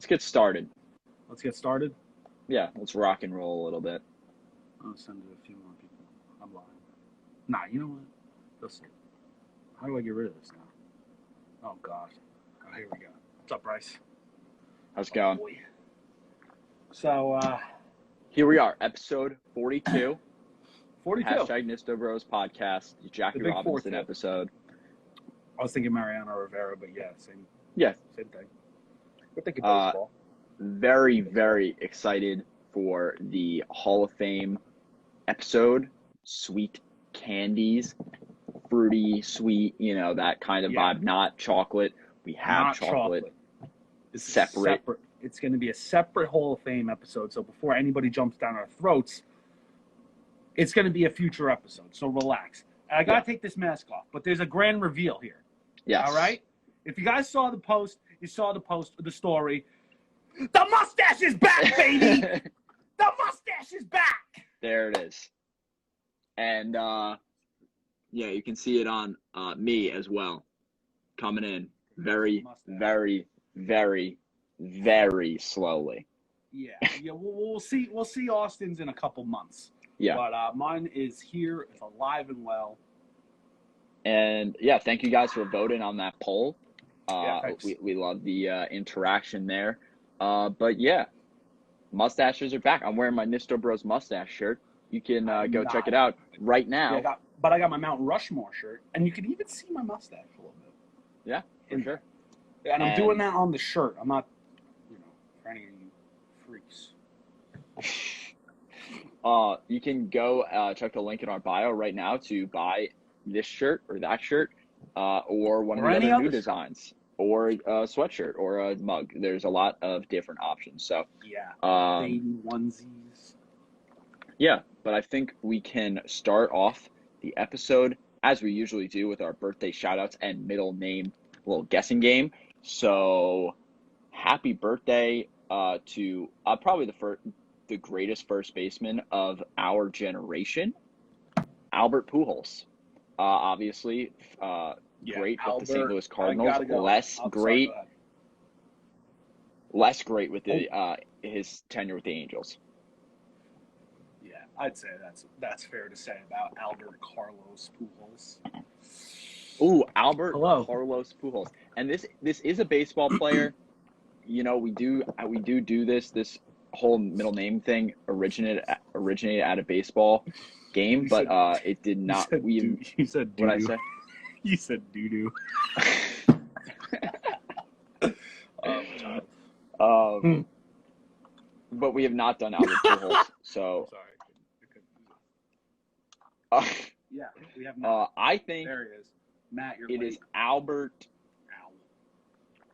let's get started. Let's get started. Yeah, let's rock and roll a little bit. I'll send it a few more people. I'm lying. Nah, you know what? Listen. How do I get rid of this now? Oh, God. Oh, here we go. What's up, Bryce? How's it going? Boy. So, here we are, episode 42. 42. Hashtag Nisto Bros podcast, the Jackie The big Robinson 42. episode. I was thinking Mariano Rivera, but yeah, same thing. We're thinking baseball. Very, very excited for the Hall of Fame episode. Sweet candies, fruity, sweet, that kind of vibe. Not chocolate. We have Not chocolate. It's Separate. It's going to be a separate Hall of Fame episode. So before anybody jumps down our throats, it's going to be a future episode. So relax. And I got to take this mask off, but there's a grand reveal here. Yes. All right? If you guys saw the post, you saw the story. The mustache is back, baby! The mustache is back! There it is. And, you can see it on me as well. Coming in very, very, very, very slowly. Yeah. We'll see Austin's in a couple months. Yeah. But mine is here. It's alive and well. And, thank you guys for voting on that poll. We love the interaction there. But mustaches are back. I'm wearing my Nisto Bros mustache shirt. You can go check it out right now. Yeah, I got my Mount Rushmore shirt, and you can even see my mustache a little bit. Yeah, for sure. Yeah, and I'm doing that on the shirt. I'm not, for any of you freaks. You can go check the link in our bio right now to buy this shirt or that shirt, or one of the other new designs. Or a sweatshirt or a mug. There's a lot of different options. So baby onesies. Yeah, but I think we can start off the episode as we usually do with our birthday shoutouts and middle name little guessing game. So happy birthday to probably the greatest first baseman of our generation, Albert Pujols. Obviously. Great with the St. Louis Cardinals. Less great with his tenure with the Angels. Yeah, I'd say that's fair to say about Albert Carlos Pujols. Ooh, Carlos Pujols. And this is a baseball player. We do this whole middle name thing originated at a baseball game, but it did not. You said what I say? You said doo-doo. But we have not done Albert Pujols, so. Sorry, I couldn't. Yeah, we have not. I think there he is. Matt, you're it late. is Albert.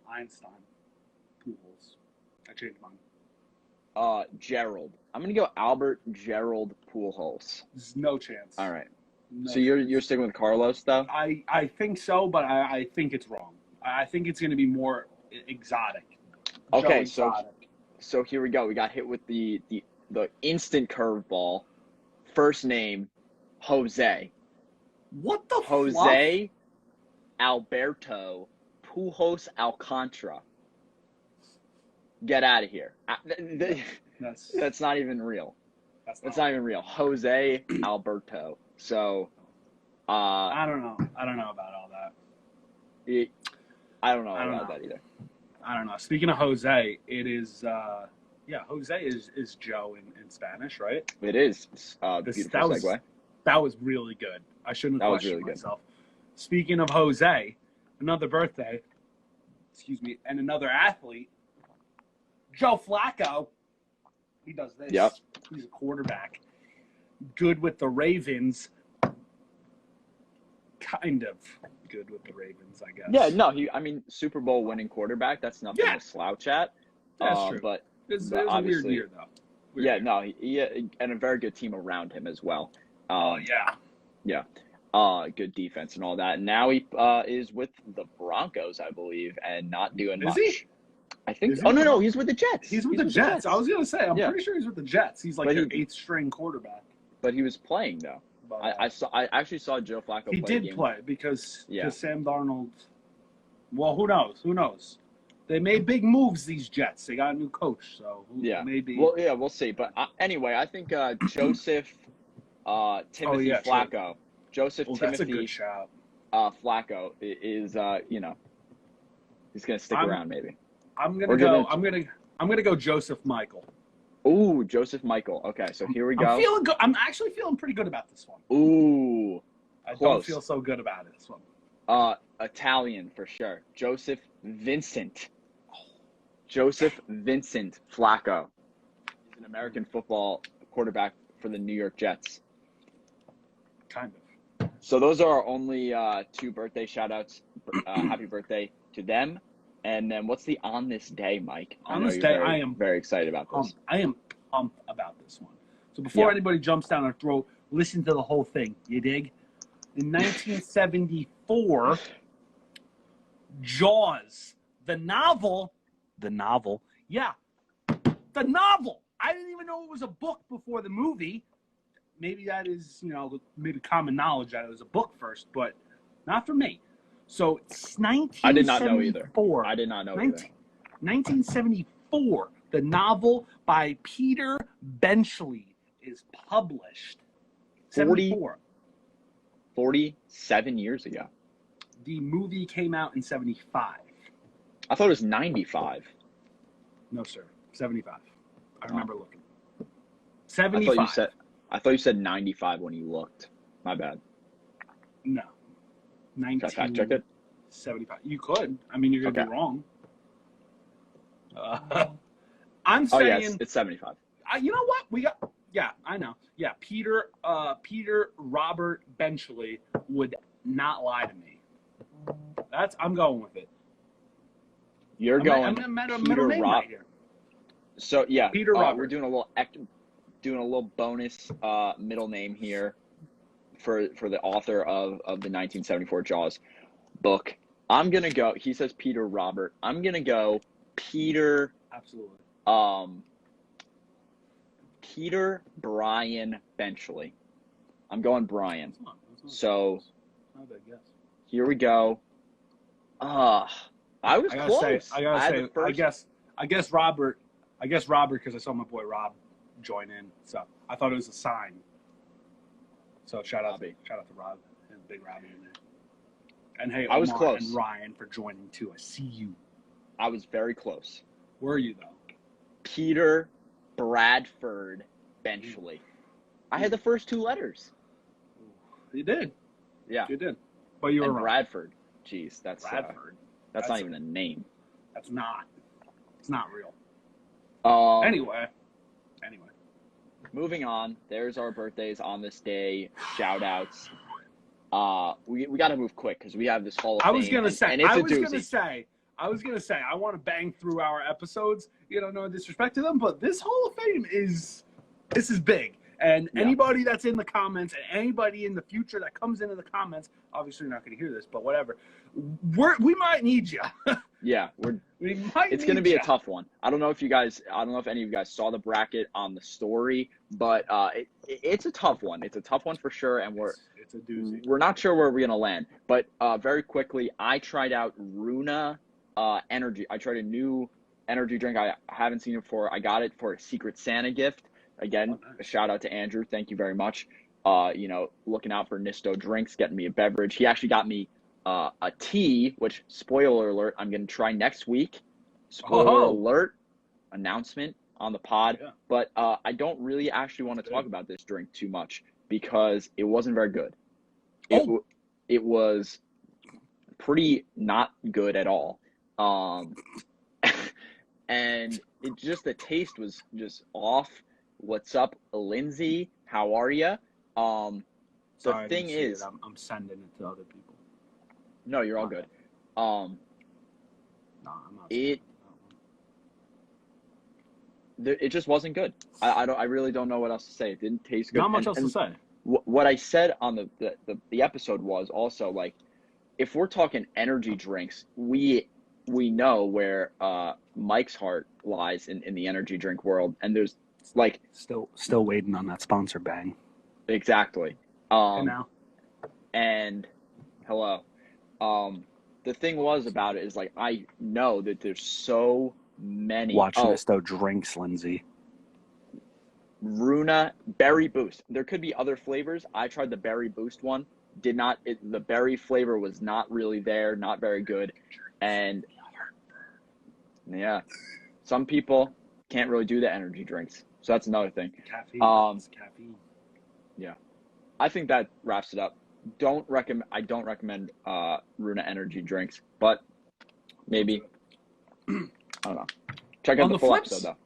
Einstein. Pujols. I changed mine. Gerald. I'm gonna go Albert Gerald Pujols. There's no chance. All right. No so you're sticking with Carlos, though? I think so, but I think it's wrong. I think it's going to be more exotic. Okay, so here we go. We got hit with the instant curveball. First name, Jose. What the Jose Alberto Pujols Alcantara. Get out of here. That's not even real. That's not even real. Jose Alberto. So, I don't know. I don't know about all that. I don't know about that either. I don't know. Speaking of Jose, it is, Jose is Joe in Spanish, right? It is. Beautiful segue. That was really good. I shouldn't have questioned myself. Speaking of Jose, another birthday, and another athlete, Joe Flacco. He does this. Yep. He's a quarterback. Good with the Ravens. Kind of good with the Ravens, I guess. Yeah, no, Super Bowl winning quarterback. That's nothing to slouch at. That's true. But it was a weird year, though. And a very good team around him as well. Yeah. Good defense and all that. And now he is with the Broncos, I believe, and not doing much. Is he? I think. No, he's with the Jets. He's with the Jets. I was gonna say, I'm pretty sure he's with the Jets. He's like their 8th string quarterback. But he was playing though. I actually saw Joe Flacco play. He did play because Sam Darnold. Well, who knows? They made big moves, these Jets. They got a new coach, so maybe. Well, yeah, we'll see. But anyway, I think Joseph Timothy Flacco. True. Joseph That's Timothy a good shout. Flacco is he's gonna stick around maybe. I'm gonna go Joseph Michael. Ooh, Joseph Michael. Okay, so here we go. I'm feeling good. I'm actually feeling pretty good about this one. Ooh, I don't feel so good about it, this one. Italian for sure. Joseph Vincent. Joseph Vincent Flacco. He's an American football quarterback for the New York Jets. Kind of. So those are our only 2 birthday shout-outs. Happy birthday to them. And then what's the on this day, Mike? On this day, I am very excited about this. I am pumped about this one. So before anybody jumps down our throat, listen to the whole thing. You dig? In 1974, Jaws, the novel. Yeah, the novel. I didn't even know it was a book before the movie. Maybe that is, maybe common knowledge that it was a book first, but not for me. So it's 1974. I did not know either. I did not know either. 1974, the novel by Peter Benchley is published. 47 years ago. The movie came out in 75. I thought it was 95. No, sir. 75. I remember looking. 75. I thought you said 95 when you looked. My bad. No. Should I fact check it? 75. You could. I mean, you're going to be wrong. I'm saying. Oh, yes. It's 75. You know what? Yeah, I know. Yeah, Peter Robert Benchley would not lie to me. I'm going with it. You're going. I'm a middle name right here. So yeah, Peter Robert. We're doing a little bonus middle name here for the author of the 1974 Jaws book. I'm gonna go. He says Peter Robert. I'm gonna go Peter. Absolutely. Peter Brian Benchley. I'm going Brian. So here we go. I was close. I guess Robert because I saw my boy Rob join in. So I thought it was a sign. So shout out to Rob and Big Robbie in there. And hey, I was Omar close. And Ryan for joining too. I see you. I was very close. Were you though? Peter Bradford Benchley. I had the first 2 letters. You did. Yeah. You did. But you were wrong. Bradford. Jeez, that's Bradford. That's not even a name. That's not. It's not real. Anyway. Moving on. There's our birthdays on this day. Shout outs. We got to move quick because we have this Hall of Fame. I was gonna say I want to bang through our episodes. No disrespect to them, but this Hall of Fame is big. And anybody that's in the comments and anybody in the future that comes into the comments, obviously you're not going to hear this, but whatever. We might need you. Yeah, it's going to be a tough one. I don't know if any of you guys saw the bracket on the story, but it's a tough one. It's a tough one for sure, and it's a doozy. We're not sure where we're going to land. But very quickly, I tried out Runa Energy. I tried a new energy drink. I haven't seen it before. I got it for a Secret Santa gift. Again, a shout out to Andrew. Thank you very much. Looking out for Nisto drinks, getting me a beverage. He actually got me a tea, which, spoiler alert, I'm going to try next week. Spoiler alert, announcement on the pod. Yeah. But I don't really actually want to talk about this drink too much because it wasn't very good. It was pretty not good at all. And the taste was just off. What's up, Lindsay? How are you? Sorry, thing is, I'm sending it to other people. No, you're all good. No, I'm not. It just wasn't good. I really don't know what else to say. It didn't taste good. Not much else to say. What I said on the episode was also like, if we're talking energy drinks, we know where Mike's heart lies in the energy drink world, and there's like still waiting on that sponsor bang. Exactly. Now. And hello. the thing was about it is like I know that there's so many. Watching this though drinks, Lindsay. Runa Berry Boost. There could be other flavors. I tried the Berry Boost one. The berry flavor was not really there, not very good. And yeah, some people can't really do the energy drinks. So that's another thing. Caffeine. Caffeine. Yeah. I think that wraps it up. I don't recommend Runa energy drinks, but maybe I don't know. Check out the full episode though.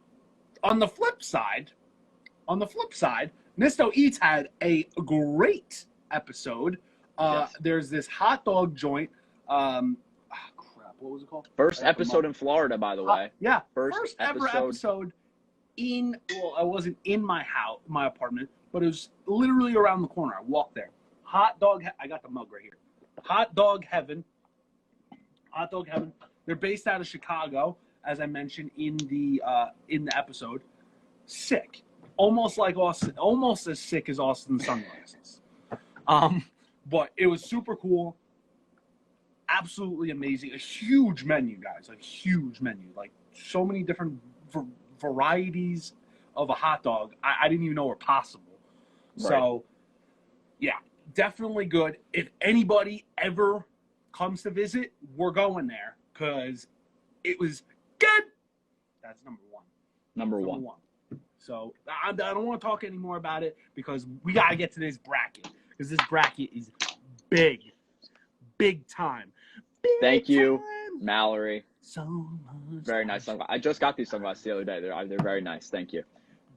On the flip side, Nisto Eats had a great episode. Yes. There's this hot dog joint. Crap, what was it called? First episode in Florida, by the way. Yeah, first ever episode in. Well, I wasn't in my apartment, but it was literally around the corner. I walked there. Hot dog. I got the mug right here. Hot Dog Heaven. Hot Dog Heaven. They're based out of Chicago, as I mentioned in the episode. Sick. Almost like Austin. Almost as sick as Austin sunglasses. But it was super cool. Absolutely amazing. A huge menu, guys. Like huge menu. Like so many different varieties of a hot dog. I didn't even know were possible. Right. So, yeah, definitely good. If anybody ever comes to visit, we're going there because it was good. That's number one. Number one. So I don't want to talk anymore about it because we got to get to this bracket because this bracket is big time. Thank you, Mallory. So much. Very nice sunglasses. I just got these sunglasses the other day. They're very nice. Thank you.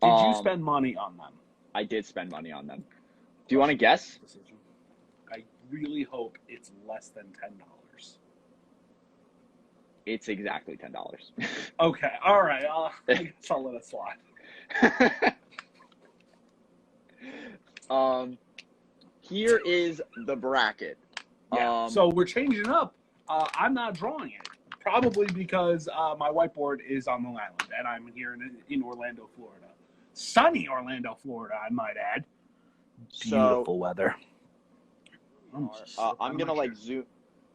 Did you spend money on them? I did spend money on them. Do you want to guess? I really hope it's less than $10. It's exactly $10. Okay. All right. I guess I'll let it slide. Here is the bracket. Yeah. So we're changing up. I'm not drawing it, probably because my whiteboard is on Long Island, and I'm here in Orlando, Florida. Sunny Orlando, Florida, I might add. Beautiful weather. I'm gonna like zoom.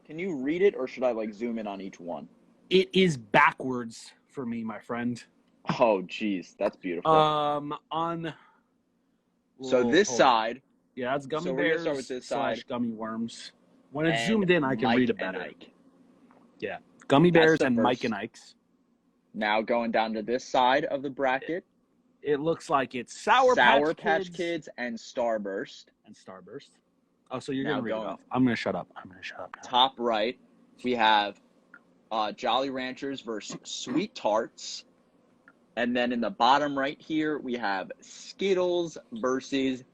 Can you read it, or should I like zoom in on each one? It is backwards for me, my friend. Oh, geez, that's beautiful. So this side. Yeah, it's gummy bears start with this side. /gummy worms. When it's zoomed in, I can read it better. Ike. Yeah, gummy bears and Mike and Ike's. Now going down to this side of the bracket. It looks like it's Sour Patch Kids and Starburst. Oh, so you're going to read it off. I'm going to shut up. Now. Top right, we have Jolly Ranchers versus Sweet Tarts. And then in the bottom right here, we have Skittles versus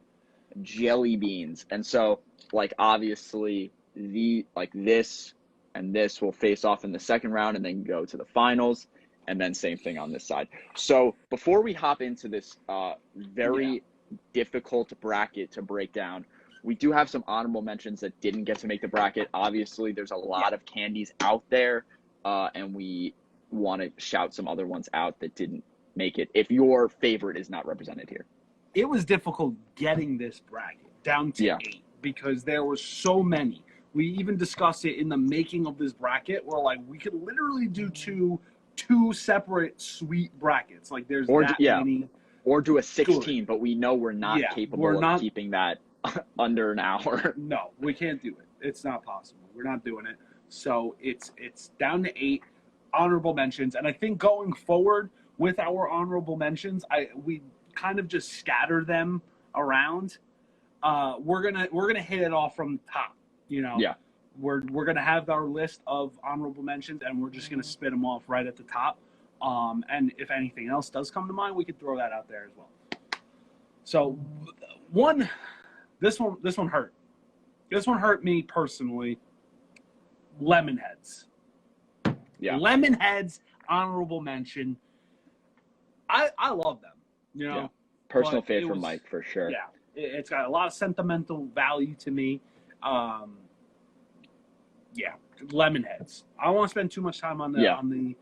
Jelly Beans. And so, like, obviously, this and this will face off in the second round and then go to the finals. And then same thing on this side. So before we hop into this very difficult bracket to break down, we do have some honorable mentions that didn't get to make the bracket. Obviously, there's a lot of candies out there, and we want to shout some other ones out that didn't make it if your favorite is not represented here. It was difficult getting this bracket down to 8 because there were so many. We even discussed it in the making of this bracket where, like, we could literally do two separate sweet brackets. Like there's many. Or do a 16, but we know we're not capable of keeping that under an hour. No, we can't do it. It's not possible. We're not doing it. So it's down to 8 honorable mentions. And I think going forward with our honorable mentions, we kind of just scatter them around. We're gonna hit it off from the top, you know. Yeah. We're going to have our list of honorable mentions, and we're just going to spit them off right at the top. And if anything else does come to mind, we could throw that out there as well. So, this one hurt. This one hurt me personally. Lemonheads. Yeah. Lemonheads, honorable mention. I love them. You know, personal favorite for Mike for sure. Yeah, it's got a lot of sentimental value to me. Yeah, Lemonheads. I don't want to spend too much time on the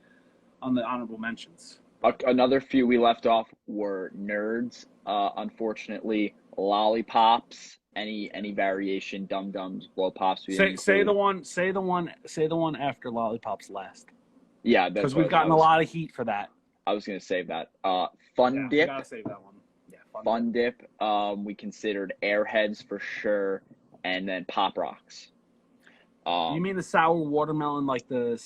honorable mentions. Another few we left off were Nerds. Unfortunately, Lollipops any variation, Dum Dums, Blow Pops. Say the one after Lollipops last. Yeah, because we've gotten a lot of heat for that. I was gonna save that. Fun Dip. Gotta save that one. Yeah, Fun Dip. We considered Airheads for sure, and then Pop Rocks. You mean the sour watermelon, like the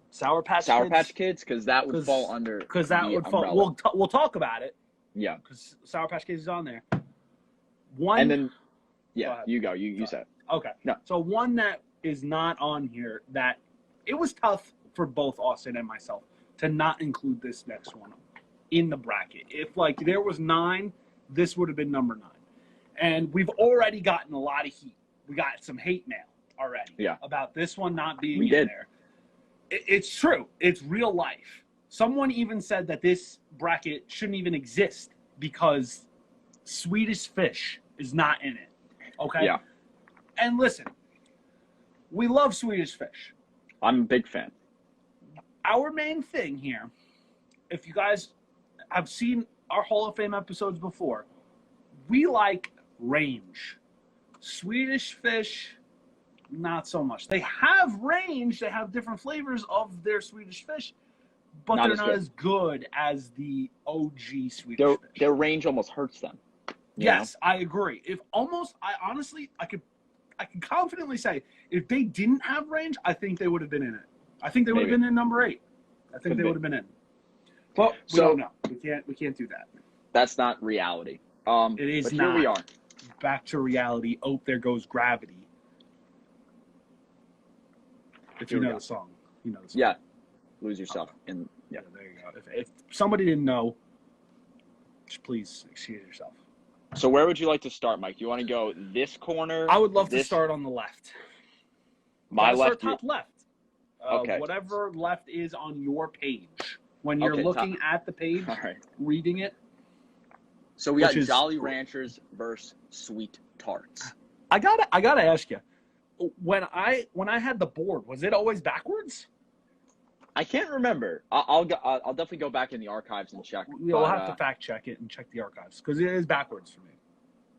Sour Patch Kids? Because that would fall under. Because that would fall. We'll talk about it. Yeah. Because Sour Patch Kids is on there. And then, yeah, you go. You said. Okay. No. So one that is not on here that it was tough for both Austin and myself to not include this next one in the bracket. If like there was 9, this would have been number 9. And we've already gotten a lot of heat. We got some hate mail already about this one not being in there. It's true. It's real life. Someone even said that this bracket shouldn't even exist because Swedish Fish is not in it. Okay? Yeah. And listen, we love Swedish Fish. I'm a big fan. Our main thing here, if you guys have seen our Hall of Fame episodes before, we like range. Swedish Fish, not so much. They have range. They have different flavors of their Swedish Fish, but they're not as good as the OG Swedish Fish. Their range almost hurts them. Yes, I agree. I could confidently say if they didn't have range, I think they would have been in it. I think they would have been in number 8. I think they would have been in. But we don't know. We can't do that. That's not reality. It is but not. Here we are. Back to reality. Oh, there goes gravity. If you know the song, you know the song. Yeah. Lose yourself. There you go. If somebody didn't know, just please excuse yourself. So where would you like to start, Mike? Do you want to go this corner? I would love to start on the left. My left? Top left. Okay. Whatever left is on your page. When you're looking at the page, reading it. So we got Jolly Ranchers versus Sweet Tarts. I gotta ask you, when I had the board, was it always backwards? I can't remember. I'll definitely go back in the archives and check. We'll have to fact check it and check the archives because it is backwards for me.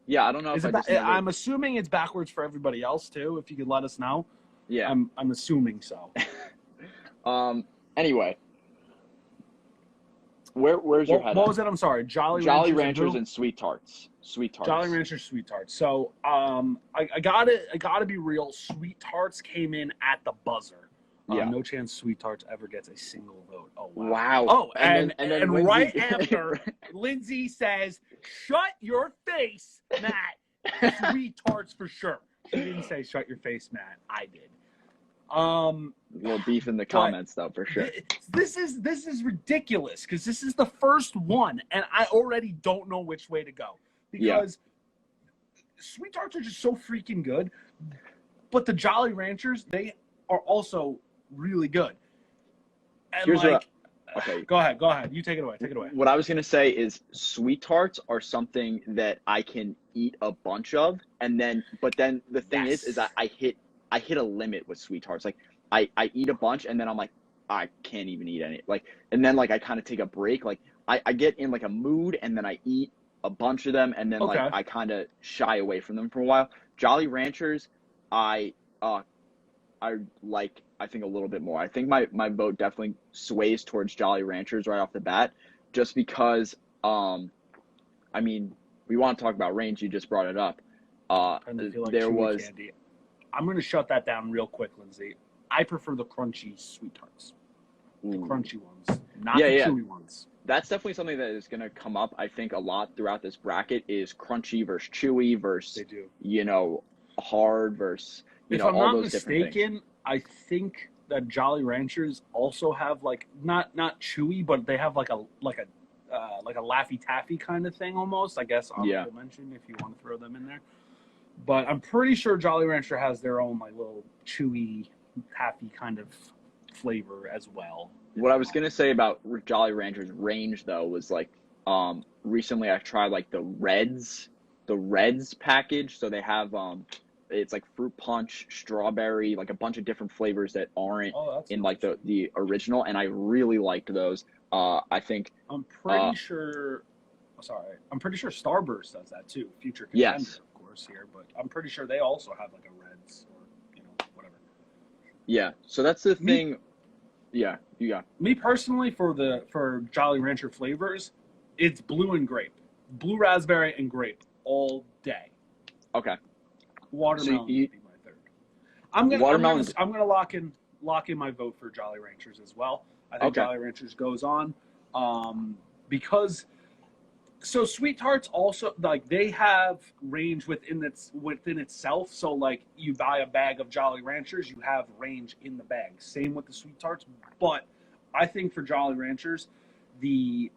Yeah, I don't know I'm assuming it's backwards for everybody else too. If you could let us know. Yeah, I'm assuming so. Anyway, where's your head? What was it? I'm sorry. Jolly Ranchers and Sweet Tarts. Sweet Tarts. Jolly Ranchers, Sweet Tarts. So I gotta be real. Sweet Tarts came in at the buzzer. No chance Sweet Tarts ever gets a single vote. Oh wow. Oh, and then right after Lindsay says, "Shut your face, Matt." Sweet Tarts for sure. She didn't say "shut your face, Matt." I did. A little beef in the comments though, for sure. This is ridiculous because this is the first one, and I already don't know which way to go because Sweet Tarts are just so freaking good, but the Jolly Ranchers, they are also really good. And Here's go ahead. You take it away. What I was gonna say is Sweet Tarts are something that I can eat a bunch of, but then the thing is that I hit a limit with Sweet Tarts. Like I eat a bunch and then I'm like, I can't even eat any. And then I kind of take a break. Like I get in like a mood and then I eat a bunch of them and then I kind of shy away from them for a while. Jolly Ranchers, I like, I think a little bit more. I think my vote definitely sways towards Jolly Ranchers right off the bat, just because, I mean, we want to talk about range. You just brought it up. There was. Candy. I'm going to shut that down real quick, Lindsay. I prefer the crunchy Sweet Tarts. The crunchy ones, not the chewy ones. That's definitely something that is going to come up, I think, a lot throughout this bracket is crunchy versus chewy versus, hard versus, all those different things. I think that Jolly Ranchers also have not chewy, but they have like a Laffy Taffy kind of thing almost. I guess honorable mention if you want to throw them in there. But I'm pretty sure Jolly Rancher has their own little chewy, taffy kind of flavor as well. What I was gonna say about Jolly Rancher's range though was recently I tried the Reds package. So they have it's like fruit punch, strawberry, a bunch of different flavors that aren't in the original, and I really liked those. I think I'm pretty sure Starburst does that too. Future Contender, of course. source here, but I'm pretty sure they also have like a Reds or whatever. Yeah. So that's the thing. Yeah, you got. Me personally, for Jolly Rancher flavors, it's blue and grape, blue raspberry and grape all day. Okay. Watermelon would be my third. I'm gonna lock in my vote for Jolly Ranchers as well. I think Jolly Ranchers goes on, because so Sweet Tarts also, like, they have range within itself. So like, you buy a bag of Jolly Ranchers, you have range in the bag. Same with the Sweet Tarts, but I think for Jolly Ranchers, the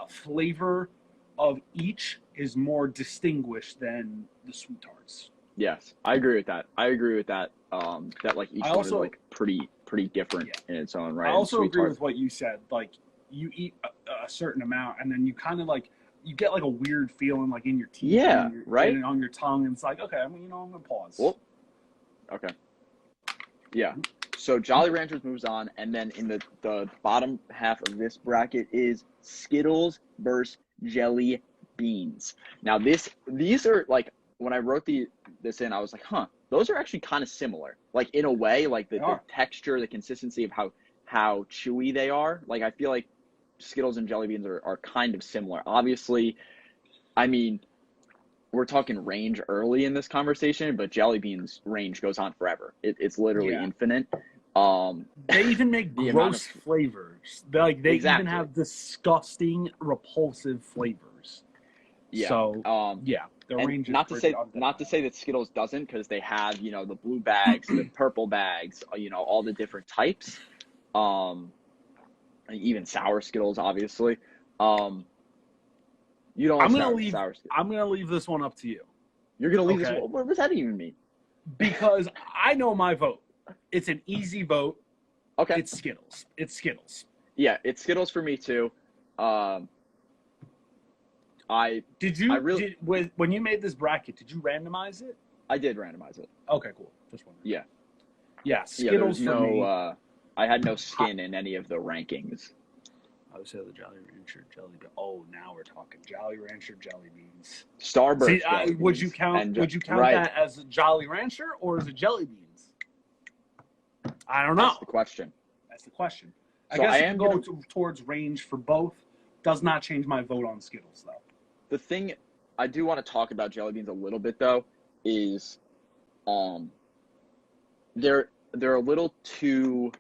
flavor of each is more distinguished than the Sweet Tarts. Yes, I agree with that. That like each one is like pretty different in its own right. I also agree with what you said. Like, you eat a certain amount, and then you kind of like, you get like a weird feeling like in your teeth. Yeah, and on your tongue, and it's like, okay, I'm gonna pause. Well, okay. Yeah. So Jolly Ranchers moves on, and then in the bottom half of this bracket is Skittles versus Jelly Beans. Now these are like, when I wrote this in, I was like, those are actually kind of similar. Like, in a way, like the texture, the consistency of how chewy they are. Like, I feel like Skittles and Jelly Beans are kind of similar. Obviously, I mean, we're talking range early in this conversation, but Jelly Beans range goes on forever. It's literally infinite. They even make gross flavors. Like, they even have disgusting, repulsive flavors. Yeah. So the range is not to say that Skittles doesn't, because they have, the blue bags, the purple bags, all the different types. Even sour Skittles, obviously. You don't like sour Skittles. I'm gonna leave this one up to you. You're gonna leave this one? What does that even mean? Because I know my vote. It's an easy vote. Okay. It's Skittles. Yeah, it's Skittles for me too. When you made this bracket, did you randomize it? I did randomize it. Okay, cool. Just wondering. Yeah. Yeah, Skittles for me. I had no skin in any of the rankings. I would say the Jolly Rancher Jelly Beans. Oh, now we're talking Jolly Rancher Jelly Beans. Starburst. See, would you count that as a Jolly Rancher or as a Jelly Beans? I don't know. That's the question. I guess I am going towards range for both. Does not change my vote on Skittles, though. The thing I do want to talk about Jelly Beans a little bit, though, is they're a little too,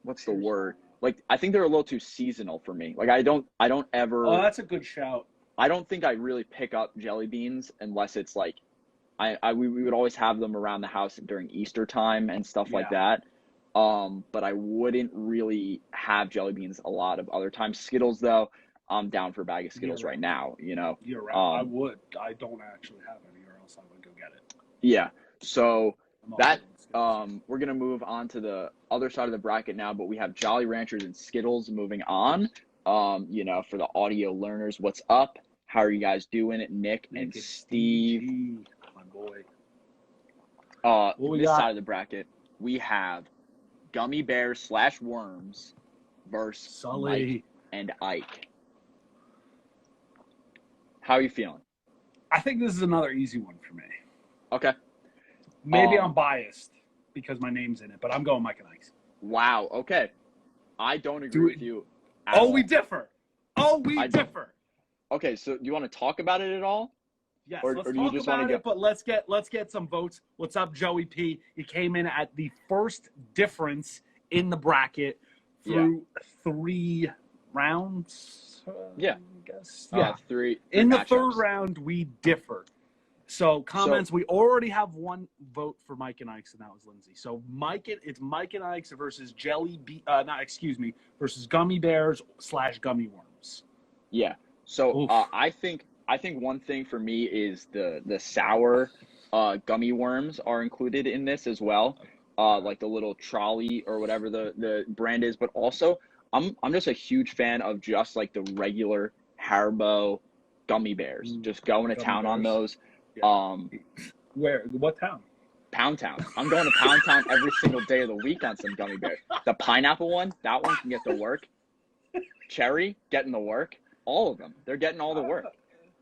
what's the word? Like, I think they're a little too seasonal for me. Like, I don't ever. Oh, that's a good shout. I don't think I really pick up Jelly Beans unless it's like, we would always have them around the house during Easter time and stuff like that. But I wouldn't really have Jelly Beans a lot of other times. Skittles, though, I'm down for a bag of Skittles right now. You're right. I would. I don't actually have any, or else I would go get it. Yeah. So that. We're going to move on to the other side of the bracket now, but we have Jolly Ranchers and Skittles moving on. For the audio learners, what's up? How are you guys doing? Nick and Steve. My boy. This side of the bracket, we have Gummy Bears / Worms versus Sully Mike and Ike. How are you feeling? I think this is another easy one for me. Okay. Maybe I'm biased because my name's in it, but I'm going Mike and Ike's. Wow. Okay. I don't agree with you. We differ. We differ. Okay, so do you want to talk about it at all? Yes, let's talk about it, but let's get some votes. What's up, Joey P? You came in at the first difference in the bracket through 3 rounds. I guess. Yeah, 3. In the third round, we differ. So comments, we already have one vote for Mike and Ike's, and that was Lindsay. So it's Mike and Ike's versus versus Gummy Bears / Gummy Worms. Yeah. So I think one thing for me is the sour gummy worms are included in this as well. Like the little trolley or whatever the brand is, but also I'm just a huge fan of just like the regular Haribo gummy bears. Just going to town on those. Yeah. What town? Pound Town. I'm going to Pound Town every single day of the week on some gummy bears. The pineapple one, that one can get the work. Cherry, getting the work. All of them. They're getting all the work.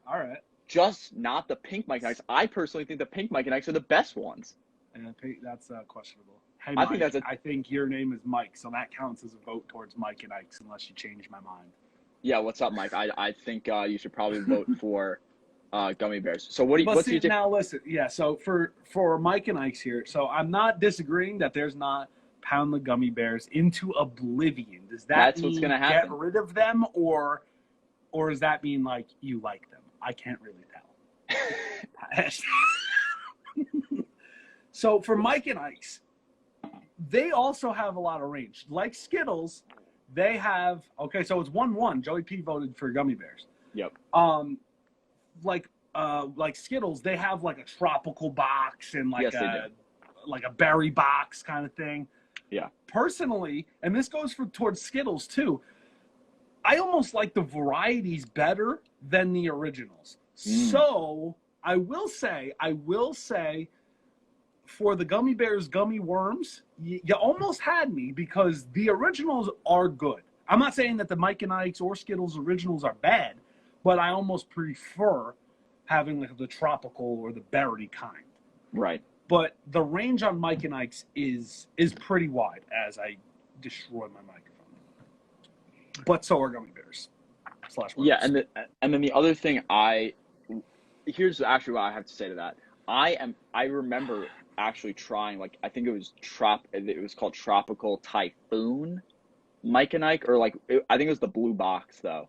All right. just not the pink Mike and Ike's. I personally think the pink Mike and Ike's are the best ones. And that's questionable. Hey, I Mike, think that's I think your name is Mike, so that counts as a vote towards Mike and Ike's unless you change my mind. Yeah, what's up, Mike? I think you should probably vote for gummy bears. So what's your now listen, yeah, so for Mike and Ike's here, so I'm not disagreeing that there's not pound the gummy bears into oblivion. Does that mean what's gonna happen. Get rid of them or does that mean like you like them? I can't really tell. So for Mike and Ike's, they also have a lot of range. Like Skittles, they have so it's 1-1. Joey P voted for gummy bears. Yep. Like Skittles, they have like a tropical box and like a berry box kind of thing. Yeah. Personally, and this goes towards Skittles too, I almost like the varieties better than the originals. So I will say, for the gummy bears, gummy worms, you almost had me because the originals are good. I'm not saying that the Mike and Ike's or Skittles originals are bad, but I almost prefer having the tropical or the berry kind. Right. But the range on Mike and Ike's is pretty wide as I destroy my microphone. But so are gummy bears. Yeah, and then the other thing here's actually what I have to say to that. I remember actually trying, like, I think it was called Tropical Typhoon Mike and Ike, or I think it was the blue box though,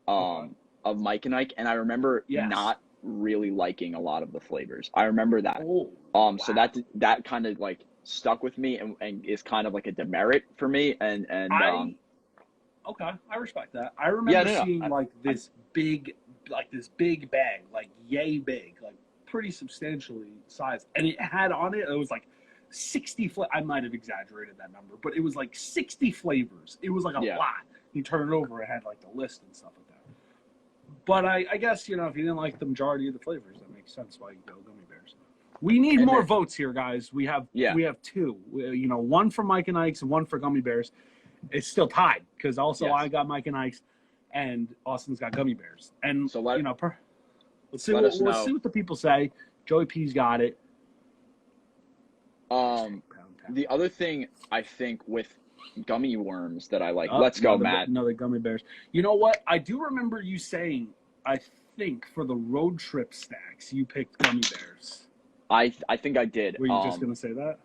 of Mike and Ike, and I remember not really liking a lot of the flavors. I remember that. Wow. So that kind of like stuck with me and is kind of like a demerit for me. Okay, I respect that. I remember seeing this big bag, like yay big, like pretty substantially sized, and it had on it was like 60 I might have exaggerated that number, but it was like 60 flavors. It was like a lot. You turn it over, it had like the list and stuff like that. But I guess, if you didn't like the majority of the flavors, that makes sense why you go gummy bears. We need more votes here, guys. We have two. One for Mike and Ike's and one for gummy bears. It's still tied because I got Mike and Ike's and Austin's got gummy bears. And so let's see what the people say. Joey P's got it. The other thing I think with gummy worms that I like, let's go, Matt. Another gummy bears. You know what? I do remember you saying, I think for the road trip snacks, you picked gummy bears. I think I did. Were you just gonna say that?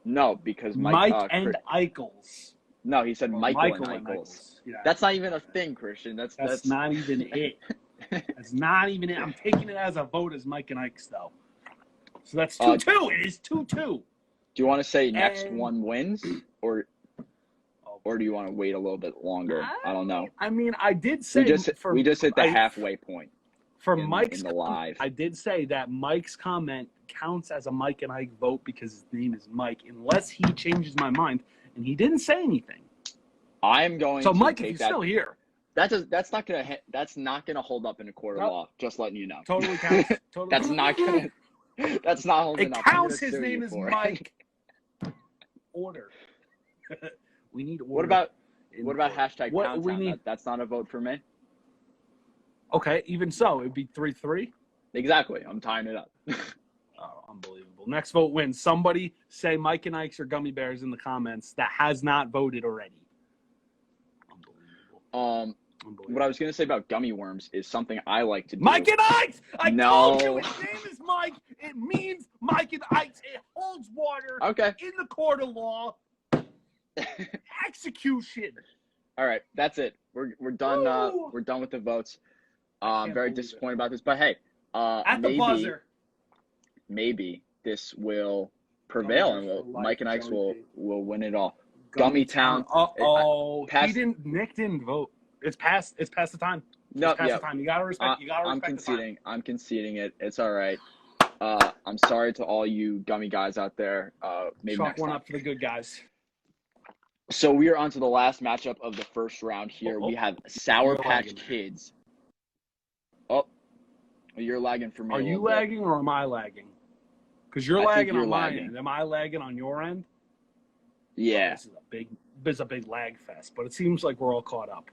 No, because Mike and Eichels. No, he said Michael and Eichels. Yeah. That's not even a thing, Christian. That's not even it. That's not even it. I'm taking it as a vote as Mike and Ike's though. So that's 2-2. It is 2-2. Do you want to say next one wins, or do you want to wait a little bit longer? I don't know. I mean, I did say we just hit the halfway point. For Mike's in the live, I did say that Mike's comment counts as a Mike and Ike vote because his name is Mike, unless he changes my mind, and he didn't say anything. I am going. So to Mike, take if you're still here, that's not gonna hold up in a court of law. Just letting you know. Totally counts. Totally. That's not gonna. That's not holding up. It counts. His name is Mike. Order. We need order. What about hashtag Poundtown? That's not a vote for me. Okay, even so, it'd be 3-3. Exactly. I'm tying it up. Oh, unbelievable. Next vote wins. Somebody say Mike and Ike's or gummy bears in the comments that has not voted already. Unbelievable. What I was going to say about gummy worms is something I like to do. Mike and Ike's! I told you his name is Mike. It means Mike and Ike's. It holds water in the court of law. Execution. All right, that's it. We're done. We're done with the votes. I'm very disappointed about this, but hey, at the buzzer, maybe this will prevail, and Mike and Ike's will win it all. Gummy Town. Nick didn't vote. It's past the time. No, the time. You gotta respect. I'm conceding. I'm conceding it. It's all right. I'm sorry to all you gummy guys out there. Maybe chalk next one time. Up for the good guys. So we are on to the last matchup of the first round here. We have Sour Patch Kids. Oh, you're lagging for me. Are you lagging or am I lagging? Because you're lagging on my end. Am I lagging on your end? Yeah. This is a big lag fest, but it seems like we're all caught up.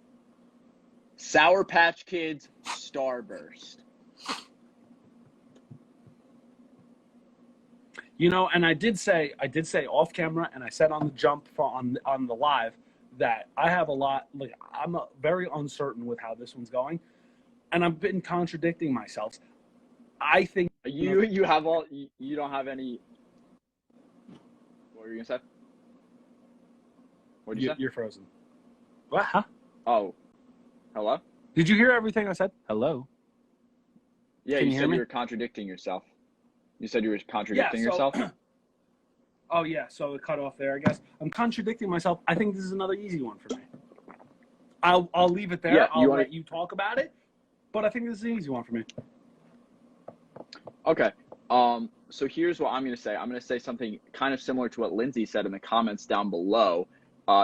Sour Patch Kids Starburst. You know, and I did say off camera, and I said on the jump on the live that I have a lot. Like, I'm very uncertain with how this one's going, and I've been contradicting myself. I think you don't have any. What were you gonna say? What did you say? You're frozen. What? Huh? Oh, hello? Did you hear everything I said? Hello? Yeah, you said you were contradicting yourself. You said you were contradicting yourself? Oh, yeah, so it cut off there, I guess. I'm contradicting myself. I think this is another easy one for me. I'll leave it there. Yeah, I'll let you talk about it, but I think this is an easy one for me. Okay. So here's what I'm going to say. I'm going to say something kind of similar to what Lindsay said in the comments down below.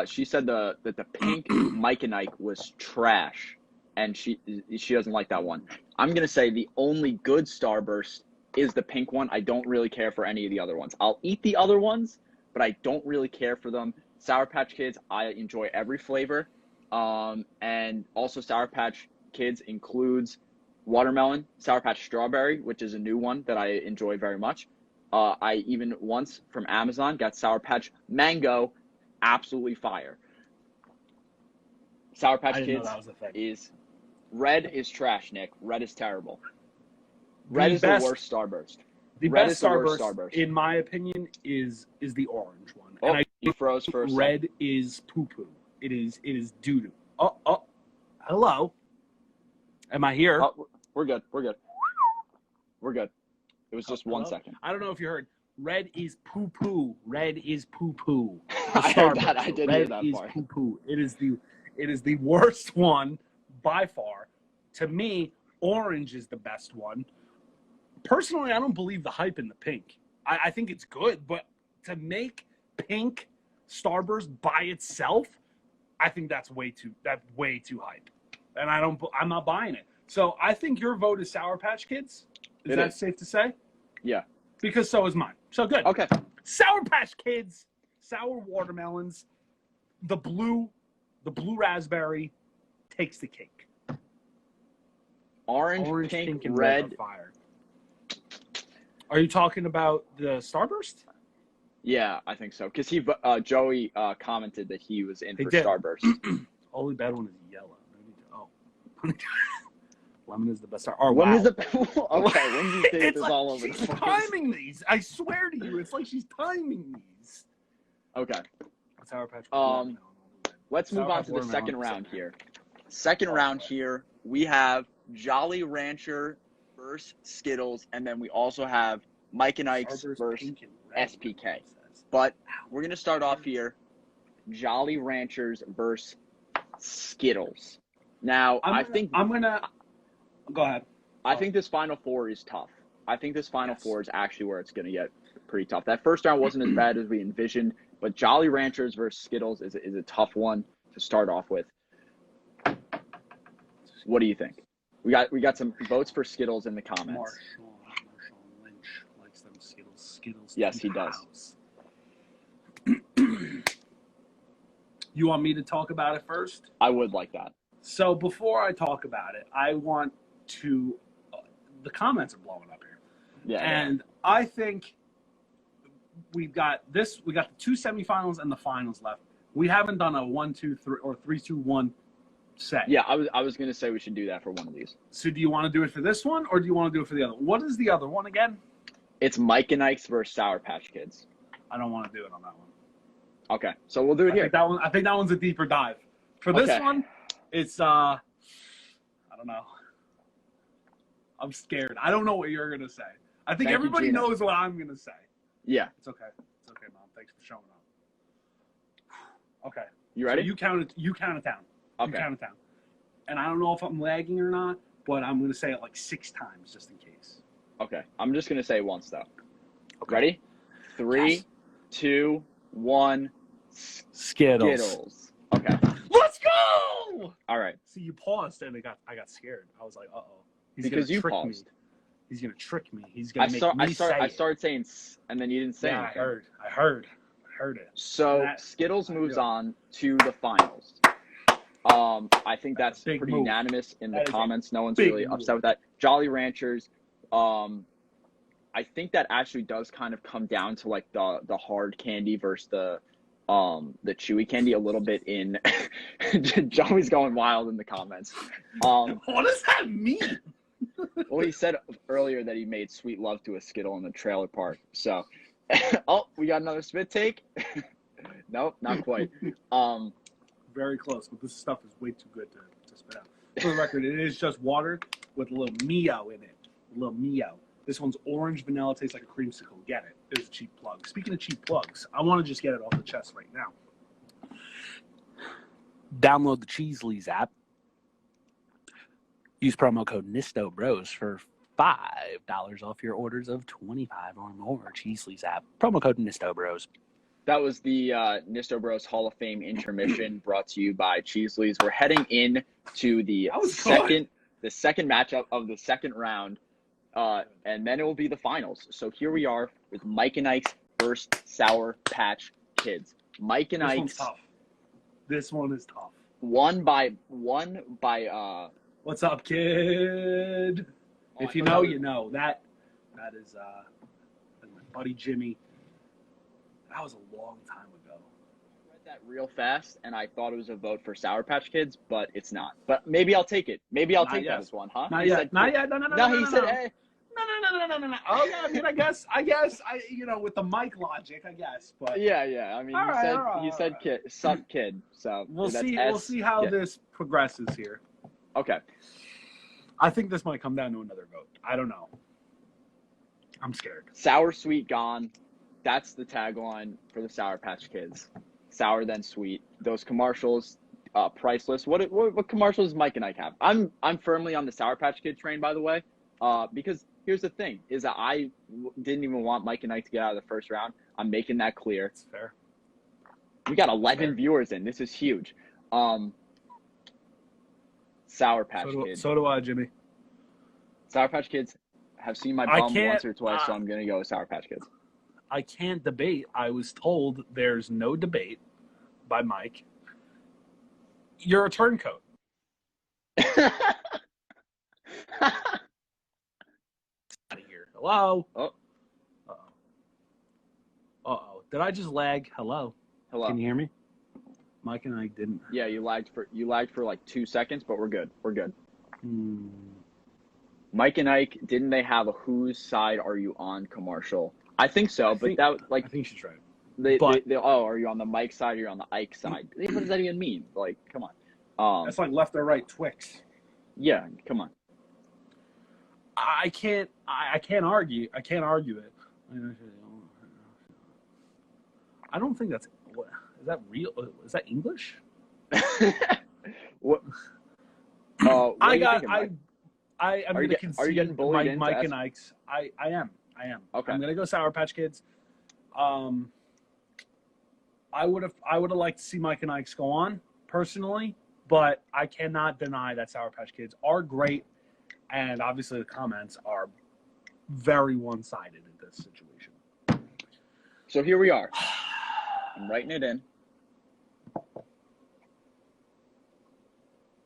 She said that the pink Mike and Ike was trash, and she doesn't like that one. I'm going to say the only good Starburst is the pink one. I don't really care for any of the other ones. I'll eat the other ones, but I don't really care for them. Sour Patch Kids, I enjoy every flavor. And also Sour Patch Kids includes watermelon, Sour Patch Strawberry, which is a new one that I enjoy very much. I even once from Amazon got Sour Patch Mango, absolutely fire. Sour Patch Kids is red is trash, Nick. Red is terrible. Red is the worst Starburst. The best Starburst, in my opinion, is the orange one. Oh, and you froze for a second. Red is poo-poo. It is doo-doo. Oh, hello. Am I here? Oh, we're good. It was just 1 second. I don't know if you heard. Red is poo-poo. Red is poo-poo. I heard that. I did hear that part. Red is poo-poo. It is the worst one by far. To me, orange is the best one. Personally, I don't believe the hype in the pink. I think it's good, but to make pink Starburst by itself, I think that's way too hype, and I'm not buying it. So I think your vote is Sour Patch Kids. Is that safe to say? Yeah. Because so is mine. So good. Okay. Sour Patch Kids, sour watermelons, the blue raspberry takes the cake. Orange, pink, and red. Fire. Are you talking about the Starburst? Yeah, I think so. Because Joey commented that he was in for did. Starburst. Only bad one is yellow. Lemon is the best. Okay, Lindsay takes this all over the place. She's timing these. I swear to you, it's like she's timing these. Okay. Sour Patch. Let's move on to the second round here. Second round here, we have Jolly Rancher versus Skittles, and then we also have Mike and Ike's versus SPK. But we're going to start off here, Jolly Ranchers versus Skittles. Now, Go ahead. I think this Final Four is tough. I think this Final Four is actually where it's going to get pretty tough. That first round wasn't as bad as we envisioned, but Jolly Ranchers versus Skittles is a tough one to start off with. What do you think? We got some votes for Skittles in the comments. Marshall Lynch likes them Skittles. Yes, he does. You want me to talk about it first? I would like that. So before I talk about it, I want to. The comments are blowing up here. Yeah. And I think we got the two semifinals and the finals left. We haven't done a 1-2-3 or 3-2-1 set. Yeah, I was going to say we should do that for one of these. So do you want to do it for this one, or do you want to do it for the other one? What is the other one again? It's Mike and Ike's versus Sour Patch Kids. I don't want to do it on that one. Okay, so we'll do it here. I think that one's a deeper dive. For this one, it's I don't know. I'm scared. I don't know what you're gonna say. I think everybody knows what I'm gonna say. Yeah. It's okay. It's okay, Mom. Thanks for showing up. Okay. You ready? So you count it down. Okay. You count it down. And I don't know if I'm lagging or not, but I'm gonna say it like 6 times just in case. Okay. I'm just gonna say it once though. Okay. Ready? 3, 2, 1. Skittles. Okay. Let's go! All right. See, you paused and I got scared. I was like, uh-oh. Because you paused. Me. He's going to trick me. He's going to make me say it. I started saying and then you didn't say anything. I heard it. So Skittles moves on to the finals. I think that's pretty move. unanimous in the comments. No one's really upset with that. Jolly Ranchers. I think that actually does kind of come down to like the hard candy versus the chewy candy a little bit in Joey's going wild in the comments. What does that mean? Well, he said earlier that he made sweet love to a Skittle in the trailer park. So oh, we got another spit take. Nope, not quite. Very close, but this stuff is way too good to spit out. For the record, it is just water with a little Mio in it. A little Mio. This one's orange vanilla, tastes like a creamsicle. Get it. It was a cheap plug. Speaking of cheap plugs, I want to just get it off the chest right now. Download the Cheesleys app. Use promo code NISTOBROS for $5 off your orders of 25 or more. Cheesleys app. Promo code NISTOBROS. That was the Nisto Bros Hall of Fame intermission brought to you by Cheesleys. We're heading in to the second matchup of the second round. And then it will be the finals. So here we are with Mike and Ike's versus Sour Patch Kids. Mike and Ike's. This one's tough. This one is tough. One by. What's up, kid? If you know, you know. That is my buddy Jimmy. That was a long time ago. I read that real fast, and I thought it was a vote for Sour Patch Kids, but it's not. But maybe I'll take it. Maybe I'll take that as one, huh? Not yet. No. He said, hey. No. Oh yeah, I mean, I guess, with the mic logic, I guess, but yeah. I mean, you said kid, suck kid. So we'll see how this progresses here. Okay. I think this might come down to another vote. I don't know. I'm scared. Sour, sweet, gone. That's the tagline for the Sour Patch Kids. Sour then sweet. Those commercials, priceless. What commercials does Mike and Ike have? I'm firmly on the Sour Patch Kid train, by the way. Because here's the thing: is that I didn't even want Mike and Ike to get out of the first round. I'm making that clear. It's fair. We got 11 viewers in. This is huge. Sour Patch Kids. So do I, Jimmy. Sour Patch Kids have seen my bum once or twice, so I'm gonna go with Sour Patch Kids. I can't debate. I was told there's no debate by Mike. You're a turncoat. Out of here. Hello. Oh. Uh-oh. Did I just lag? Hello. Can you hear me? Mike and I didn't. Yeah, you lagged for like 2 seconds, but we're good. Mike and Ike, didn't they have a "Whose Side Are You On" commercial? I think so, I think she's right. Are you on the Mike side or you're on the Ike side? What does that even mean? Like, come on. That's like left or right Twix. Yeah, come on. I can't argue. I can't argue it. I don't think that's. Is that real? Is that English? What? I'm going to concede Mike and Ike's. I am. Okay. I'm going to go Sour Patch Kids. I would have liked to see Mike and Ike's go on personally, but I cannot deny that Sour Patch Kids are great, and obviously the comments are very one-sided in this situation. So here we are. I'm writing it in.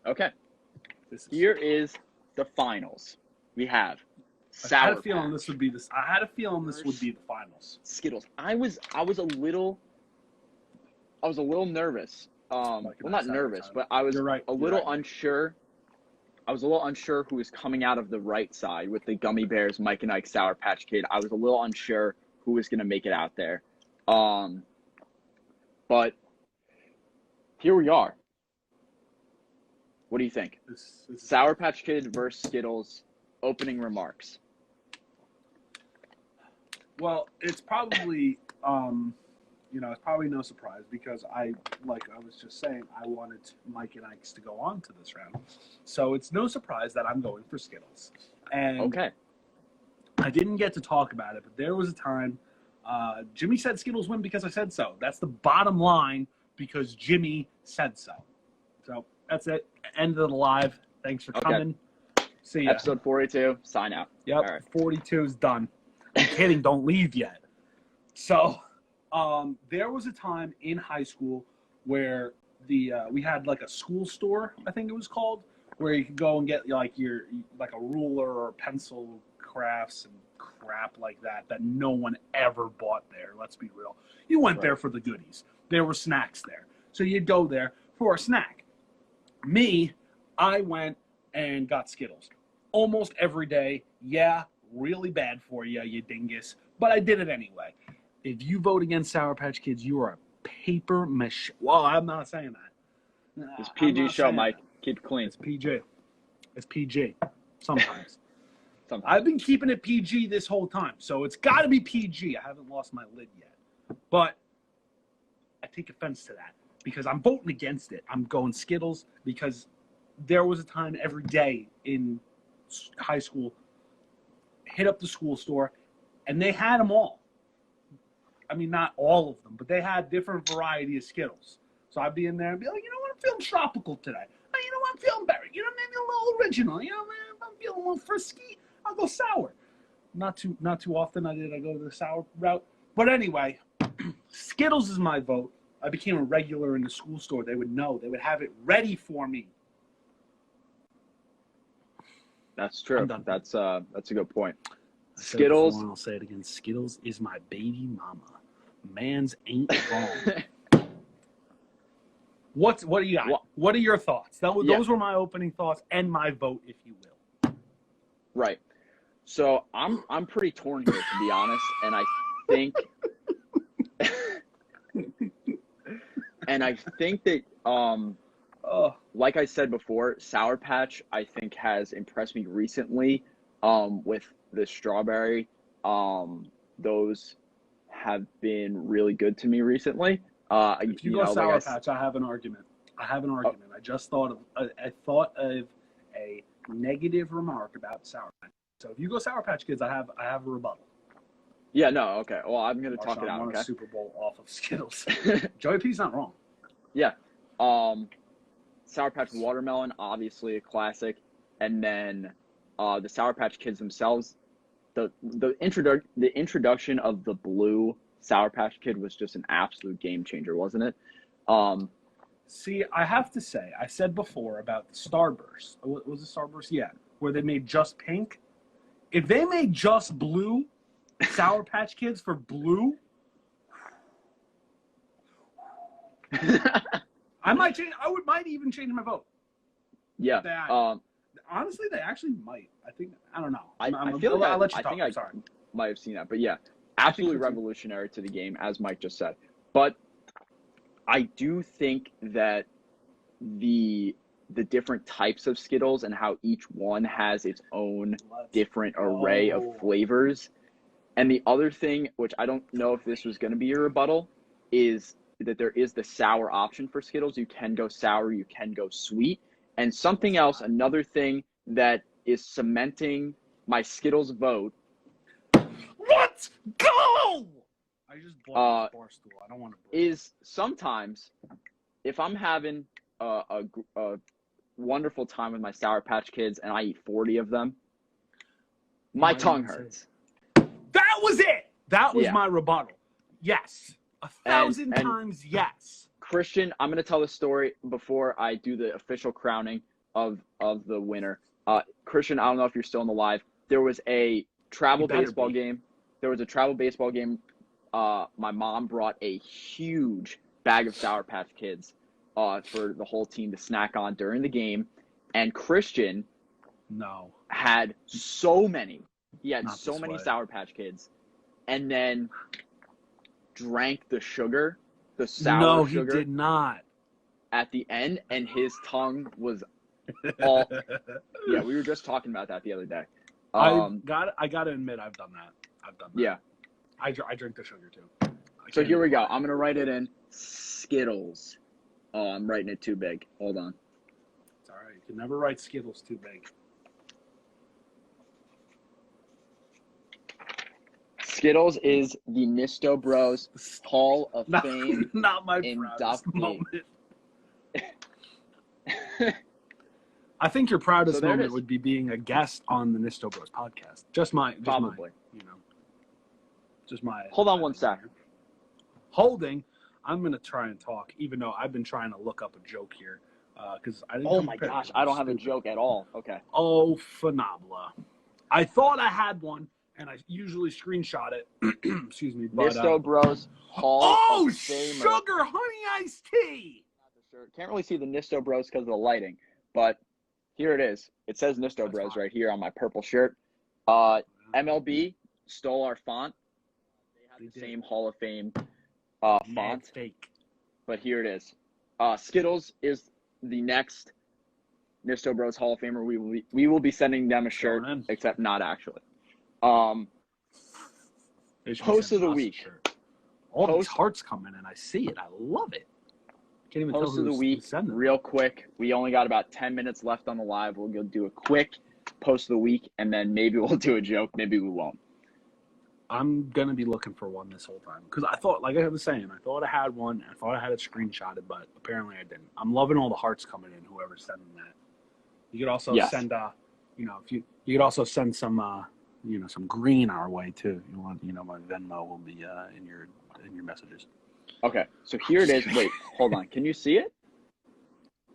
Okay. Here is the finals. We have Sour I had a feeling this would be this. I had a feeling this would be the finals. Skittles. I was a little nervous. Well, not nervous, but I was a little unsure. I was a little unsure who was coming out of the right side with the Gummy Bears, Mike and Ike, Sour Patch Kid. I was a little unsure who was going to make it out there. But here we are. What do you think? Sour Patch Kid versus Skittles. Opening remarks. Well, it's probably, it's probably no surprise because I was just saying, I wanted Mike and Ike's to go on to this round. So it's no surprise that I'm going for Skittles. And okay. I didn't get to talk about it, but there was a time Jimmy said Skittles win because I said so. That's the bottom line because Jimmy said so. So that's it. End of the live. Thanks for coming. See ya. Episode 42. Sign out. Yep. All right. 42 is done. I'm kidding. Don't leave yet. So there was a time in high school where we had like a school store, I think it was called, where you could go and get like a ruler or pencil crafts and crap like that no one ever bought there. Let's be real. You went there for the goodies. There were snacks there. So you'd go there for a snack. Me, I went and got Skittles almost every day. Yeah, really bad for you, you dingus. But I did it anyway. If you vote against Sour Patch Kids, you are a paper mache. Well, I'm not saying that. It's PG show, Mike. Keep it clean. It's PG. It's PG. Sometimes. I've been keeping it PG this whole time, so it's got to be PG. I haven't lost my lid yet. But I take offense to that because I'm voting against it. I'm going Skittles because there was a time every day in high school, hit up the school store, and they had them all. I mean, not all of them, but they had different variety of Skittles. So I'd be in there and be like, you know what, I'm feeling tropical today. Oh, you know what, I'm feeling berry. You know, maybe a little original. You know, man, I'm feeling a little frisky. I'll go sour. Not too often I go the sour route. But anyway, Skittles is my vote. I became a regular in the school store. They would know. They would have it ready for me. That's true. That's a good point. Skittles. I'll say it again. Skittles is my baby mama. Man's ain't wrong. What do you got? What are your thoughts? Those were my opening thoughts and my vote, if you will. Right. So I'm pretty torn here, to be honest, and I think that like I said before, Sour Patch I think has impressed me recently with the strawberry. Those have been really good to me recently. If you go Sour Patch, I have an argument. I just thought of a negative remark about Sour Patch. So if you go Sour Patch Kids, I have a rebuttal. Yeah, no, okay. Well, I'm going to talk it out, okay? I won a Super Bowl off of Skittles. Joey P's not wrong. Yeah. Sour Patch Watermelon, obviously a classic. And then the Sour Patch Kids themselves, the introduction of the blue Sour Patch Kid was just an absolute game changer, wasn't it? See, I have to say, I said before about the Starburst. Was it Starburst? Yeah. Where they made just pink. If they made just blue Sour Patch Kids for blue, I might even change my vote. Yeah. Honestly, they actually might. I don't know. I feel like I'll let you talk. I might have seen that, but yeah, absolutely revolutionary to the game, as Mike just said. But I do think that the different types of Skittles and how each one has its own different array of flavors. And the other thing, which I don't know if this was going to be your rebuttal, is that there is the sour option for Skittles. You can go sour, you can go sweet. And something else, another thing that is cementing my Skittles vote. Let's go! I just bought a bar stool. I don't want to. Is sometimes if I'm having a wonderful time with my Sour Patch Kids and I eat 40 of them, my tongue hurts. That was it. That was my rebuttal. Yes. 1,000 times yes. Christian, I'm going to tell the story before I do the official crowning of the winner. Christian, I don't know if you're still in the live. There was a travel baseball game. My mom brought a huge bag of Sour Patch Kids for the whole team to snack on during the game. And Christian had so many. He had so many Sour Patch Kids. And then drank the sugar, the sour sugar. No, he did not. At the end, and his tongue was all... Yeah, we were just talking about that the other day. I gotta admit, I've done that. Yeah. I drink the sugar, too. So here we go. I'm going to write it in. Skittles. Oh, I'm writing it too big. Hold on. It's all right. You can never write Skittles too big. Skittles is the Nisto Bros Hall of Fame. Not my proudest moment. I think your proudest moment would be being a guest on the Nisto Bros podcast. Probably. Just my. Hold on one sec. Holding. I'm going to try and talk, even though I've been trying to look up a joke here because I didn't Oh come my prepared. gosh, I don't have a joke at all. Okay. Oh, phenomenal. I thought I had one, and I usually screenshot it. Excuse me. But, Nisto Bros Hall oh, of Famer. sugar honey iced tea. Can't really see the Nisto Bros because of the lighting, but here it is. It says Nisto Bros right here on my purple shirt. MLB stole our font. They have the same Hall of Fame font. Fake. But here it is. Skittles is the next Nisto Bros Hall of Famer. We will be sending them a shirt, except not actually. Post of the week. All these hearts coming in. I see it. I love it. Can't even Post of the week, real quick. We only got about 10 minutes left on the live. We'll go do a quick post of the week, and then maybe we'll do a joke. Maybe we won't. I'm going to be looking for one this whole time. Because I thought, like I was saying, I thought I had one. I thought I had it screenshotted, but apparently I didn't. I'm loving all the hearts coming in, whoever's sending that. You could also send, if you could also send some, some green our way, too. You want, my Venmo will be in your messages. Okay, so here it is. Wait, hold on. Can you see it?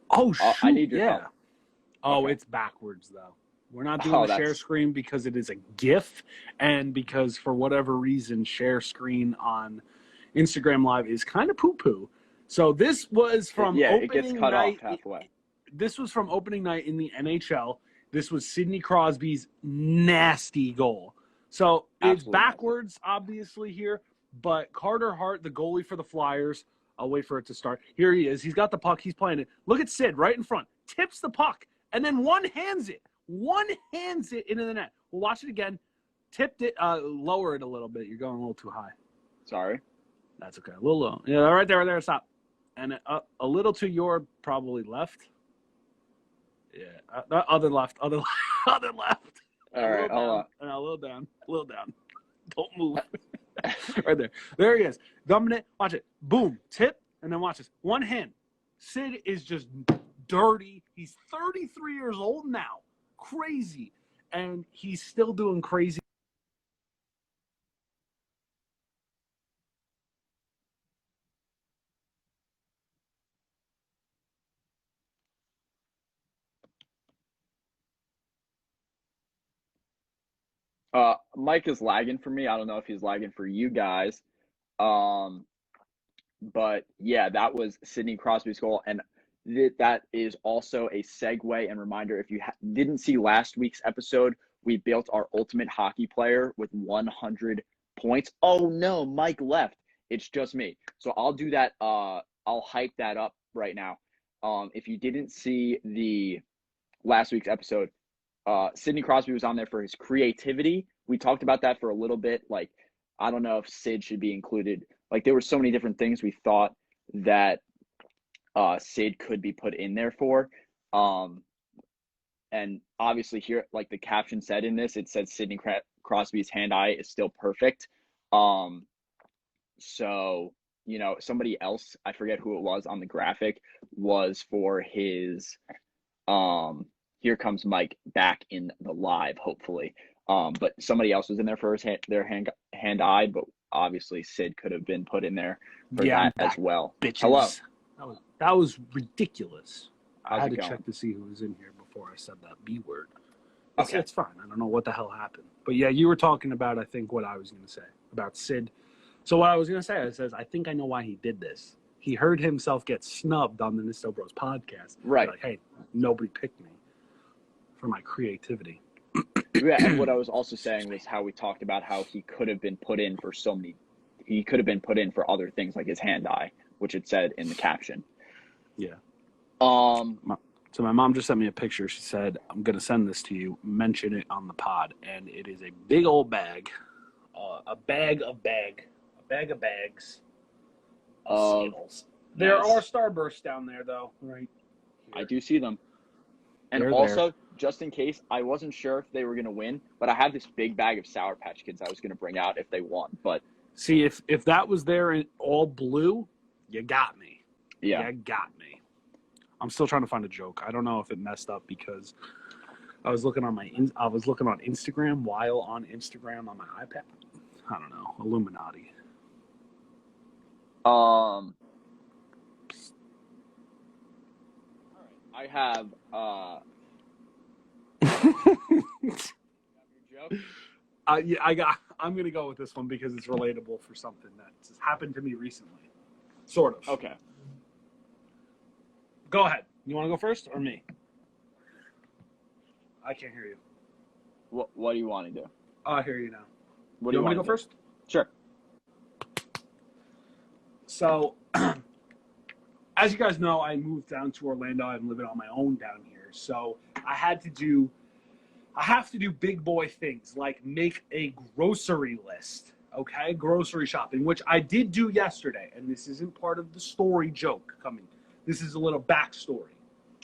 Oh, shoot. I need your help. Oh, okay. It's backwards, though. We're not doing the share screen because it is a GIF, and because for whatever reason, share screen on Instagram Live is kind of poo-poo. So this was from opening it gets cut night. Off halfway. This was from opening night in the NHL. This was Sidney Crosby's nasty goal. So it's backwards, obviously, here. But Carter Hart, the goalie for the Flyers, I'll wait for it to start. Here he is. He's got the puck. He's playing it. Look at Sid right in front. Tips the puck. And then one hands it into the net. We'll watch it again. Tipped it. Lower it a little bit. You're going a little too high. Sorry. That's okay. A little low. Yeah, right there. Stop. And a little to your probably left. Yeah. Other left. Other left. All right. Hold on. And a little down. Don't move. Right there. There he is. Dumping it. Watch it. Boom. Tip. And then watch this. One hand. Sid is just dirty. He's 33 years old now. Crazy. And he's still doing crazy. Mike is lagging for me. I don't know if he's lagging for you guys. But yeah, that was Sidney Crosby's goal. And that is also a segue and reminder. If you didn't see last week's episode, we built our ultimate hockey player with 100 points. Oh no, Mike left. It's just me. So I'll do that. I'll hype that up right now. If you didn't see the last week's episode, Sidney Crosby was on there for his creativity. We talked about that for a little bit. Like, I don't know if Sid should be included. Like, there were so many different things we thought that Sid could be put in there for. And obviously here, like the caption said in this, it said Sidney Crosby's hand-eye is still perfect. So, somebody else, I forget who it was on the graphic, was for his Here Comes Mike back in the live, hopefully. But somebody else was in there for his hand-eye, but obviously Sid could have been put in there for that as well. Bitches. Hello. That was ridiculous. How's I had to check to see who was in here before I said that B word. Okay. It's fine. I don't know what the hell happened. But yeah, you were talking about, I think, what I was going to say about Sid. So what I was going to say, I says, I think I know why he did this. He heard himself get snubbed on the Nisto Bros podcast. Right. Like, hey, nobody picked me for my creativity. Yeah, and what I was also saying was how we talked about how he could have been put in for he could have been put in for other things like his hand-eye, which it said in the caption. Yeah. So my mom just sent me a picture. She said, I'm going to send this to you. Mention it on the pod. And it is a big old bag. A bag of bags. Of Skittles. There are Starbursts down there, though. Right. Here. I do see them. And They're also, there. Just in case, I wasn't sure if they were going to win, but I had this big bag of Sour Patch Kids I was going to bring out if they won. But see, if that was there in all blue, you got me. Yeah. You got me. I'm still trying to find a joke. I don't know if it messed up because I was looking on Instagram while on Instagram on my iPad. I don't know. Illuminati. All right. I have your joke? Yeah, I'm gonna go with this one because it's relatable for something that's happened to me recently. Sort of. Okay. Go ahead. You want to go first or me? I can't hear you. What do you want to do? I hear you now. What do you want want me to go first? Sure. So, as you guys know, I moved down to Orlando. I'm living on my own down here. So I have to do big boy things like make a grocery list, okay? Grocery shopping, which I did do yesterday. And this isn't part of the story joke coming. This is a little backstory.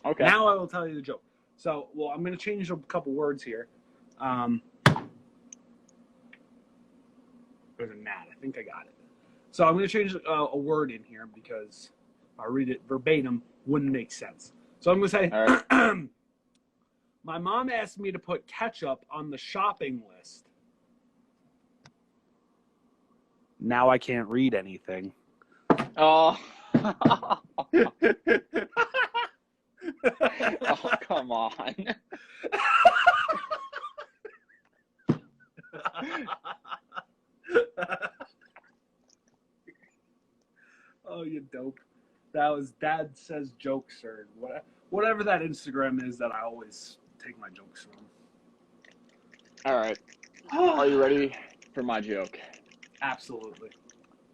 Okay. Now I will tell you the joke. So, well, I'm going to change a couple words here. There's a gnat. I think I got it. So I'm going to change a word in here because if I read it verbatim, wouldn't make sense. So I'm going to say, All right. my mom asked me to put ketchup on the shopping list. Now I can't read anything. Oh. Oh, come on. Oh, you dope. That was Dad Says Jokes or whatever that Instagram is that I always take my jokes from. All right. Are you ready for my joke? Absolutely.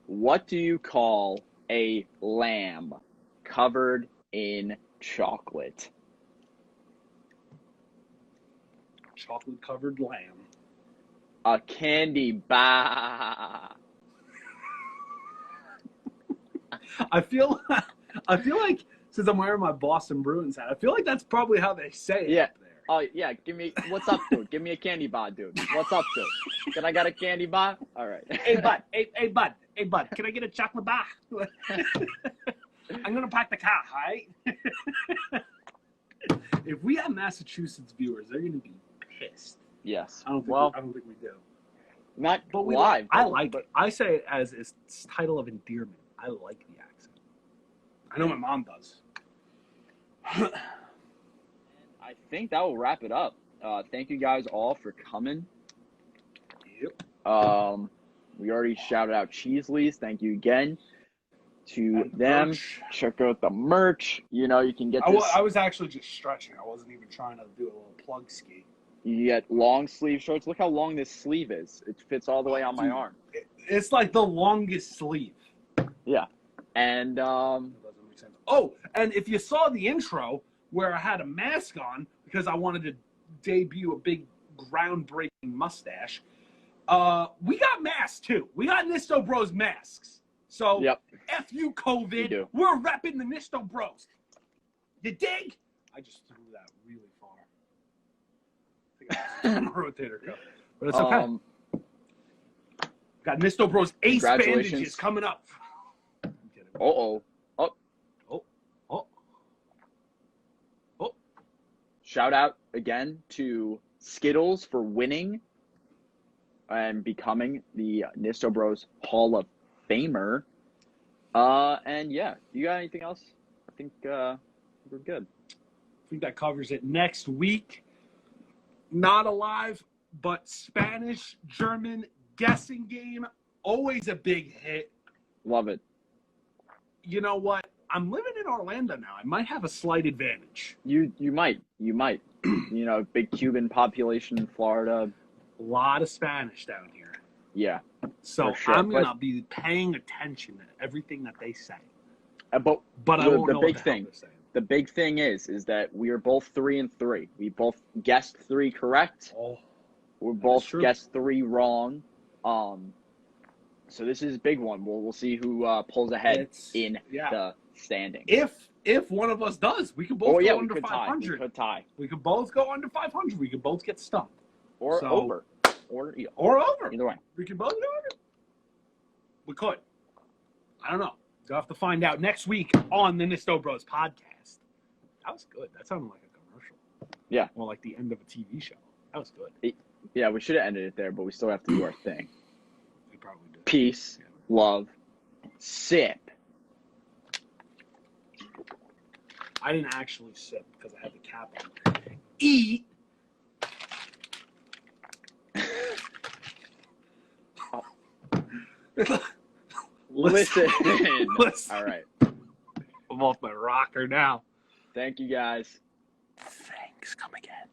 What do you call a lamb covered in chocolate? Chocolate covered lamb. A candy bar. I feel like since I'm wearing my Boston Bruins hat, I feel like that's probably how they say it up there. Oh yeah, what's up, dude? Give me a candy bar, dude. What's up, dude? Can I get a candy bar? All right. Hey bud, hey bud, can I get a chocolate bar? I'm gonna park the car, all right? If we have Massachusetts viewers, they're gonna be pissed. Yes. I don't think we do. Not but live. I like it. I say it as its title of endearment. I like the accent. I know my mom does. I think that will wrap it up. Thank you guys all for coming. Yep. We already shouted out Cheesley's. Thank you again to And them. merch. Check out the merch. You know, you can get this. I was actually just stretching. I wasn't even trying to do a little plug ski. You get long sleeve shirts. Look how long this sleeve is. It fits all the way on my arm. It's like the longest sleeve. Yeah. And That doesn't make sense. Oh, and if you saw the intro where I had a mask on because I wanted to debut a big groundbreaking mustache, we got masks too. We got Nisto Bros masks. So yep. F you COVID. We're repping the Nisto Bros. You dig? I just threw that really far. I think I was a rotator cuff. But it's okay. Got Nisto Bros ace bandages coming up. Oh. Shout out again to Skittles for winning and becoming the Nisto Bros Hall of Famer. And yeah, you got anything else? I think we're good. I think that covers it. Next week, not alive, but Spanish, German guessing game. Always a big hit. Love it. You know what? I'm living in Orlando now. I might have a slight advantage. You might. You know, big Cuban population in Florida. A lot of Spanish down here. Yeah. So sure. I'm going to be paying attention to everything that they say. But I won't know big what thing. They're saying. The big thing is that we are both 3-3. We both guessed 3 correct. Oh, we both guessed 3 wrong. So this is a big one. We'll see who pulls ahead in the standing. If one of us does, we can both go under 500. We could tie. We could both go under 500. We could both get stumped. Or over. Or over. Either way. We can both go under. We could. I don't know. You'll have to find out next week on the Nisto Bros podcast. That was good. That sounded like a commercial. Yeah. Or like the end of a TV show. That was good. Yeah, we should have ended it there, but we still have to do our thing. We probably did. Peace, love, Sip. I didn't actually sip because I had the cap on. Eat. Listen. All right. I'm off my rocker now. Thank you, guys. Thanks. Come again.